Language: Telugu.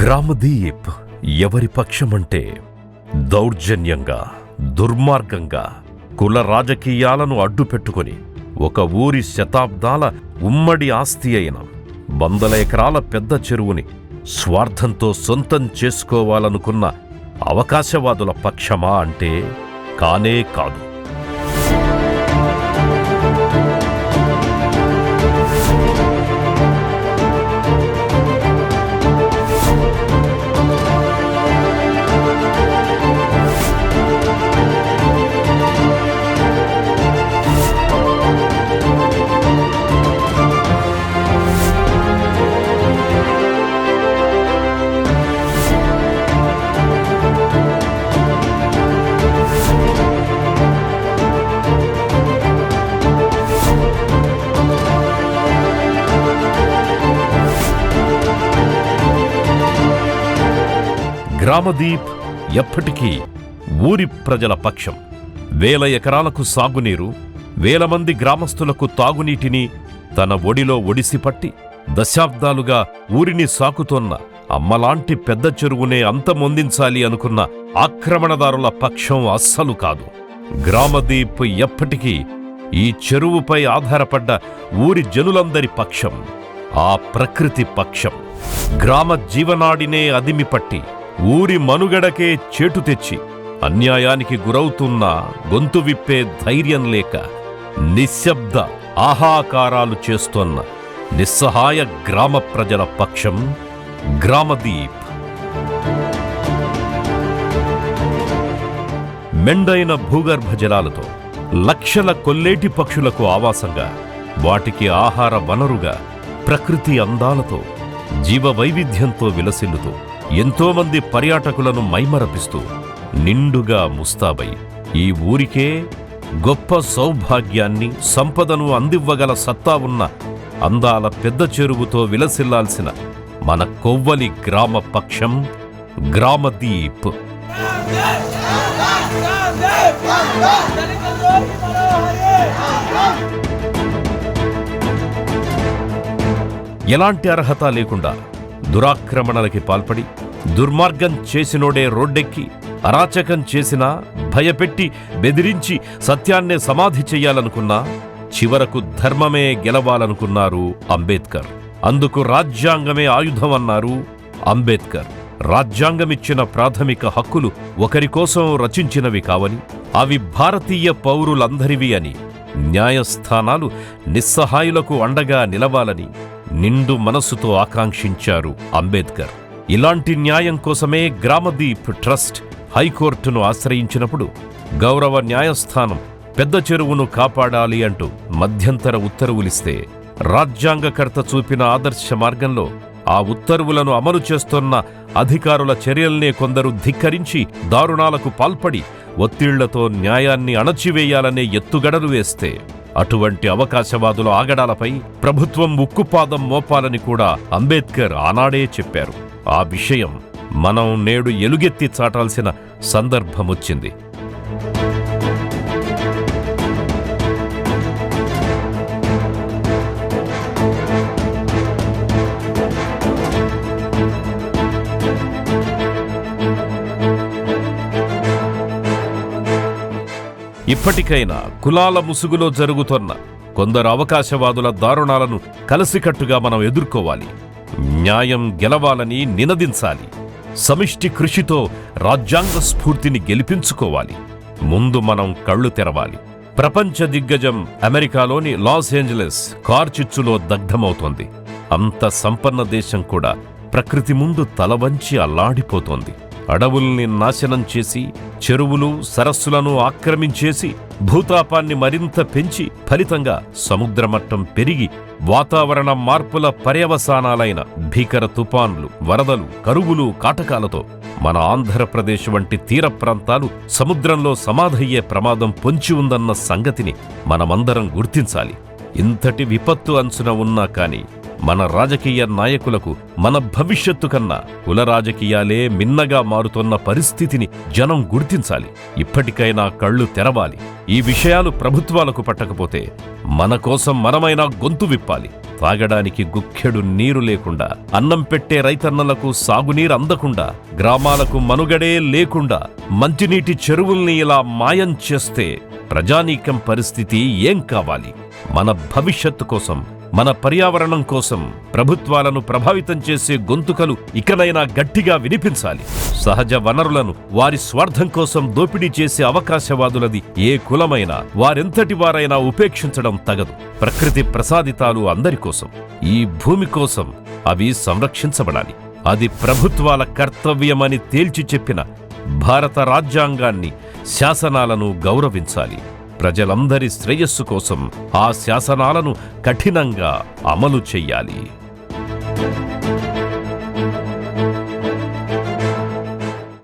గ్రామదీప్ ఎవరి పక్షమంటే దౌర్జన్యంగా, దుర్మార్గంగా, కుల రాజకీయాలను అడ్డుపెట్టుకుని ఒక ఊరి శతాబ్దాల ఉమ్మడి ఆస్తి అయిన 100 ఎకరాల పెద్ద చెరువుని స్వార్థంతో సొంతం చేసుకోవాలనుకున్న అవకాశవాదుల పక్షమా అంటే కానే కాదు. గ్రామదీప్ ఎప్పటికీ ఊరి ప్రజల పక్షం. 1000 ఎకరాలకు సాగునీరు, 1000 మంది గ్రామస్తులకు తాగునీటిని తన ఒడిలో ఒడిసిపట్టి దశాబ్దాలుగా ఊరిని సాకుతోన్న అమ్మలాంటి పెద్ద చెరువునే అంతమొందించాలి అనుకున్న ఆక్రమణదారుల పక్షం అస్సలు కాదు. గ్రామదీప్ ఎప్పటికీ ఈ చెరువుపై ఆధారపడ్డ ఊరి జనులందరి పక్షం, ఆ ప్రకృతి పక్షం. గ్రామ జీవనాడినే అదిమిపట్టి ఊరి మనుగడకే చేటు తెచ్చి అన్యాయానికి గురవుతున్న గొంతు విప్పే ధైర్యం లేక నిశ్శబ్ద ఆహాకారాలు చేస్తోన్న నిస్సహాయ గ్రామ ప్రజల పక్షం గ్రామదీప్. మెండైన భూగర్భ జలాలతో లక్షల కొల్లేటి పక్షులకు ఆవాసంగా, వాటికి ఆహార వనరుగా, ప్రకృతి అందాలతో, జీవ వైవిధ్యంతో విలసిల్లుతూ ఎంతోమంది పర్యాటకులను మైమరపిస్తూ నిండుగా ముస్తాబై ఈ ఊరికే గొప్ప సౌభాగ్యాన్ని, సంపదను అందివ్వగల సత్తా ఉన్న అందాల పెద్ద చెరువుతో విలసిల్లాల్సిన మన కొవ్వలి గ్రామ పక్షం గ్రామదీప్. ఎలాంటి అర్హత లేకుండా దురాక్రమణలకి పాల్పడి దుర్మార్గం చేసినోడే రోడ్డెక్కి అరాచకం చేసినా భయపెట్టి బెదిరించి సత్యాన్నే సమాధి చెయ్యాలనుకున్నా చివరకు ధర్మమే గెలవాలనుకున్నారు అంబేద్కర్. అందుకు రాజ్యాంగమే ఆయుధం అన్నారు అంబేద్కర్. రాజ్యాంగమిచ్చిన ప్రాథమిక హక్కులు ఒకరి కోసం రచించినవి కావని, అవి భారతీయ పౌరులందరివి అని, న్యాయస్థానాలు నిస్సహాయులకు అండగా నిలవాలని నిండు మనస్సుతో ఆకాంక్షించారు అంబేద్కర్. ఇలాంటి న్యాయం కోసమే గ్రామదీప్ ట్రస్ట్ హైకోర్టును ఆశ్రయించినప్పుడు గౌరవ న్యాయస్థానం పెద్ద చెరువును కాపాడాలి అంటూ మధ్యంతర ఉత్తర్వులిస్తే, రాజ్యాంగకర్త చూపిన ఆదర్శ మార్గంలో ఆ ఉత్తర్వులను అమలు చేస్తున్న అధికారుల చర్యల్నే కొందరు ధిక్కరించి దారుణాలకు పాల్పడి ఒత్తిళ్లతో న్యాయాన్ని అణచివేయాలనే ఎత్తుగడలు వేస్తే, అటువంటి అవకాశవాదుల ఆగడాలపై ప్రభుత్వం ఉక్కుపాదం మోపాలని కూడా అంబేద్కర్ ఆనాడే చెప్పారు. ఆ విషయం మనం నేడు ఎలుగెత్తి చాటాల్సిన సందర్భమొచ్చింది. ఇప్పటికైనా కులాల ముసుగులో జరుగుతున్న కొందరు అవకాశవాదుల దారుణాలను కలిసికట్టుగా మనం ఎదుర్కోవాలి. న్యాయం గెలవాలని నినదించాలి. సమిష్టి కృషితో రాజ్యాంగ స్ఫూర్తిని గెలిపించుకోవాలి. ముందు మనం కళ్ళు తెరవాలి. ప్రపంచ దిగ్గజం అమెరికాలోని లాస్ ఏంజలస్ కార్చిచ్చులో దగ్ధమవుతోంది. అంత సంపన్న దేశం కూడా ప్రకృతి ముందు తలవంచి అల్లాడిపోతోంది. అడవుల్ని నాశనం చేసి, చెరువులు, సరస్సులను ఆక్రమించేసి భూతాపాన్ని మరింత పెంచి ఫలితంగా సముద్రమట్టం పెరిగి వాతావరణ మార్పుల పర్యవసానాలైన భీకర తుపాన్లు, వరదలు, కరువులు, కాటకాలతో మన ఆంధ్రప్రదేశ్ వంటి తీర ప్రాంతాలు సముద్రంలో సమాధయ్యే ప్రమాదం పొంచి ఉందన్న సంగతిని మనమందరం గుర్తించాలి. ఇంతటి విపత్తు అంచున ఉన్నా కానీ మన రాజకీయ నాయకులకు మన భవిష్యత్తు కన్నా కుల రాజకీయాలే మిన్నగా మారుతున్న పరిస్థితిని జనం గుర్తించాలి. ఇప్పటికైనా కళ్ళు తెరవాలి. ఈ విషయాలు ప్రభుత్వాలకు పట్టకపోతే మన కోసం మనమైనా గొంతు విప్పాలి. తాగడానికి గుక్కెడు నీరు లేకుండా, అన్నం పెట్టే రైతన్నలకు సాగునీరు అందకుండా, గ్రామాలకు మనుగడే లేకుండా మంచినీటి చెరువుల్ని ఇలా మాయం చేస్తే ప్రజానీకం పరిస్థితి ఏం కావాలి? మన భవిష్యత్తు కోసం, మన పర్యావరణం కోసం ప్రభుత్వాలను ప్రభావితం చేసే గొంతుకలు ఇకనైనా గట్టిగా వినిపించాలి. సహజ వనరులను వారి స్వార్థం కోసం దోపిడీ చేసే అవకాశవాదులది ఏ కులమైనా, వారెంతటి వారైనా ఉపేక్షించడం తగదు. ప్రకృతి ప్రసాదితాలు అందరి కోసం, ఈ భూమి కోసం అవి సంరక్షించబడాలి. అది ప్రభుత్వాల కర్తవ్యమని తేల్చి చెప్పిన భారత రాజ్యాంగాన్ని, శాసనాలను గౌరవించాలి. ప్రజలందరి శ్రేయస్సు కోసం ఆ శాసనాలను కఠినంగా అమలు చెయ్యాలి.